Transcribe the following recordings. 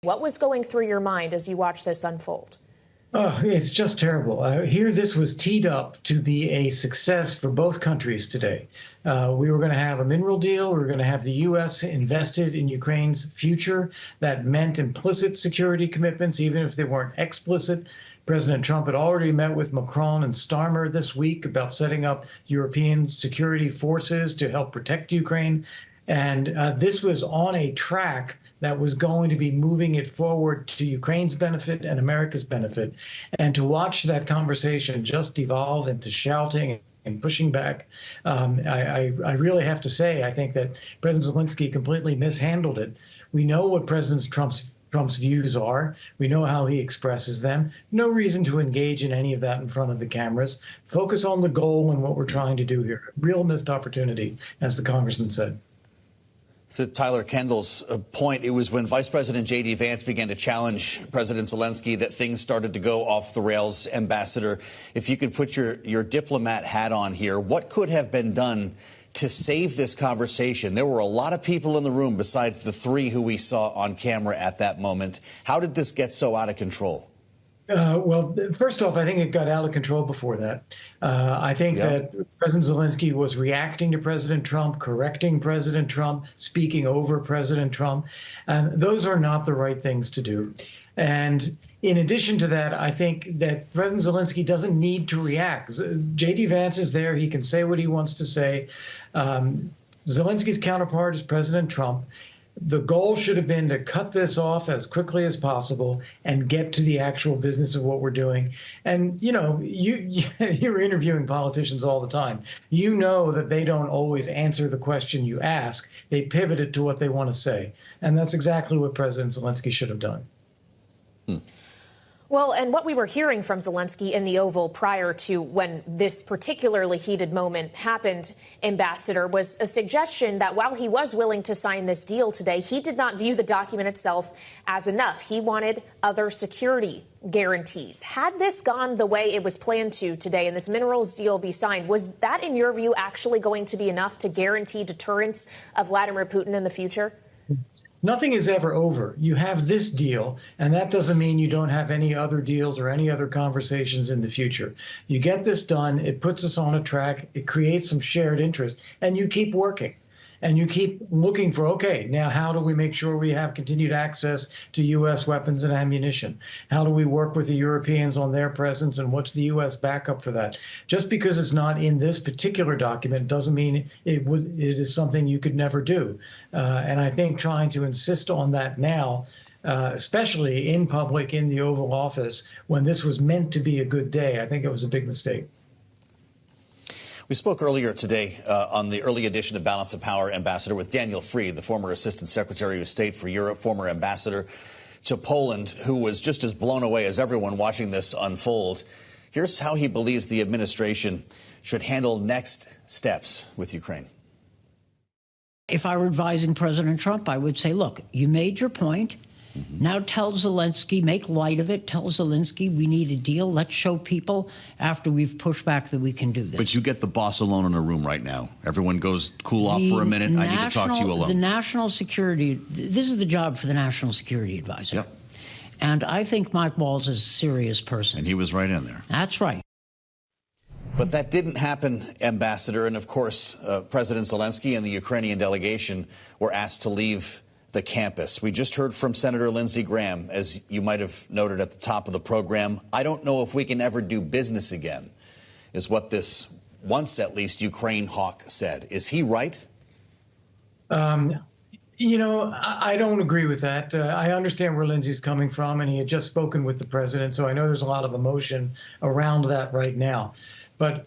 What was going through your mind as you watched this unfold? Oh, it's just terrible. Here, this was teed up to be a success for both countries today. We were going to have a mineral deal. We were going to have the U.S. invested in Ukraine's future. That meant implicit security commitments, even if they weren't explicit. President Trump had already met with Macron and Starmer this week about setting up European security forces to help protect Ukraine. And this was on a track that was going to be moving it forward to Ukraine's benefit and America's benefit. And to watch that conversation just devolve into shouting and pushing back, I really have to say, I think that President Zelensky completely mishandled it. We know what President Trump's views are. We know how he expresses them. No reason to engage in any of that in front of the cameras. Focus on the goal and what we're trying to do here. Real missed opportunity, as the congressman said. To Tyler Kendall's point, it was when Vice President JD Vance began to challenge President Zelensky that things started to go off the rails. Ambassador, if you could put your diplomat hat on here, what could have been done to save this conversation? There were a lot of people in the room besides the three who we saw on camera at that moment. How did this get so out of control? Well, first off, I think it got out of control before that. I think that President Zelensky was reacting to President Trump, correcting President Trump, speaking over President Trump. And those are not the right things to do. And in addition to that, I think that President Zelensky doesn't need to react. JD Vance is there. He can say what he wants to say. Zelensky's counterpart is President Trump. The goal should have been to cut this off as quickly as possible and get to the actual business of what we're doing. And, you know, you're interviewing politicians all the time. You know that they don't always answer the question you ask. They pivot it to what they want to say. And that's exactly what President Zelensky should have done. Well, and what we were hearing from Zelensky in the Oval prior to when this particularly heated moment happened, Ambassador, was a suggestion that while he was willing to sign this deal today, he did not view the document itself as enough. He wanted other security guarantees. Had this gone the way it was planned to today and this minerals deal be signed, was that, in your view, actually going to be enough to guarantee deterrence of Vladimir Putin in the future? Nothing is ever over. You have this deal, and that doesn't mean you don't have any other deals or any other conversations in the future. You get this done, it puts us on a track, it creates some shared interest, and you keep working. And you keep looking for, okay, now how do we make sure we have continued access to U.S. weapons and ammunition? How do we work with the Europeans on their presence, and what's the U.S. backup for that? Just because it's not in this particular document doesn't mean it is something you could never do. And I think trying to insist on that now, especially in public in the Oval Office, when this was meant to be a good day, I think it was a big mistake. We spoke earlier today on the early edition of Balance of Power, Ambassador, with Daniel Freed, the former Assistant Secretary of State for Europe, former ambassador to Poland, who was just as blown away as everyone watching this unfold. Here's how he believes the administration should handle next steps with Ukraine. If I were advising President Trump, I would say, look, you made your point. Now tell Zelensky, make light of it. Tell Zelensky we need a deal. Let's show people after we've pushed back that we can do this. But you get the boss alone in a room right now. Everyone goes cool off for a minute. I need to talk to you alone. The national security, this is the job for the national security advisor. Yep. And I think Mike Waltz is a serious person. And he was right in there. That's right. But that didn't happen, Ambassador. And of course, President Zelensky and the Ukrainian delegation were asked to leave the campus. We just heard from Senator Lindsey Graham, as you might have noted at the top of the program. I don't know if we can ever do business again, is what this once at least Ukraine hawk said. Is he right? You know, I don't agree with that. I understand where Lindsey's coming from, and he had just spoken with the president, so I know there's a lot of emotion around that right now. But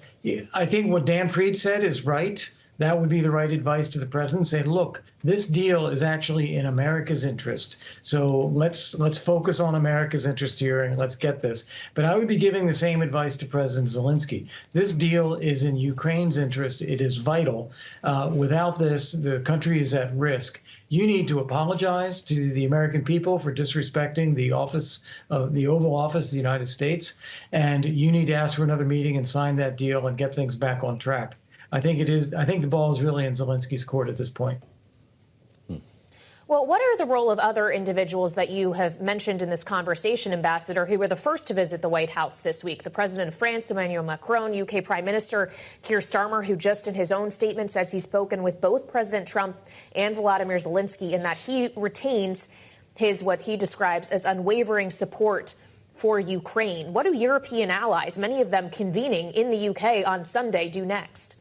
I think what Dan Freed said is right. That would be the right advice to the president. Say, look, this deal is actually in America's interest. So let's focus on America's interest here and let's get this. But I would be giving the same advice to President Zelensky. This deal is in Ukraine's interest. It is vital. Without this, the country is at risk. You need to apologize to the American people for disrespecting the office of the Oval Office of the United States. And you need to ask for another meeting and sign that deal and get things back on track. I think the ball is really in Zelensky's court at this point. Well, what are the role of other individuals that you have mentioned in this conversation, Ambassador, who were the first to visit the White House this week? The President of France, Emmanuel Macron, UK Prime Minister Keir Starmer, who just in his own statement says he's spoken with both President Trump and Volodymyr Zelenskiy and that he retains his what he describes as unwavering support for Ukraine. What do European allies, many of them convening in the UK on Sunday, do next?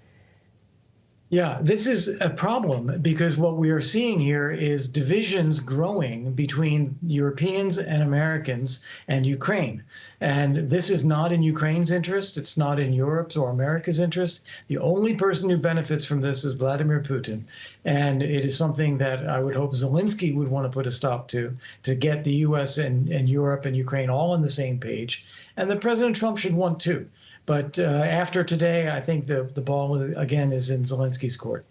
Yeah, this is a problem because what we are seeing here is divisions growing between Europeans and Americans and Ukraine. And this is not in Ukraine's interest. It's not in Europe's or America's interest. The only person who benefits from this is Vladimir Putin. And it is something that I would hope Zelensky would want to put a stop to get the U.S. and Europe and Ukraine all on the same page. And that President Trump should want too. But after today, I think the ball, again, is in Zelensky's court.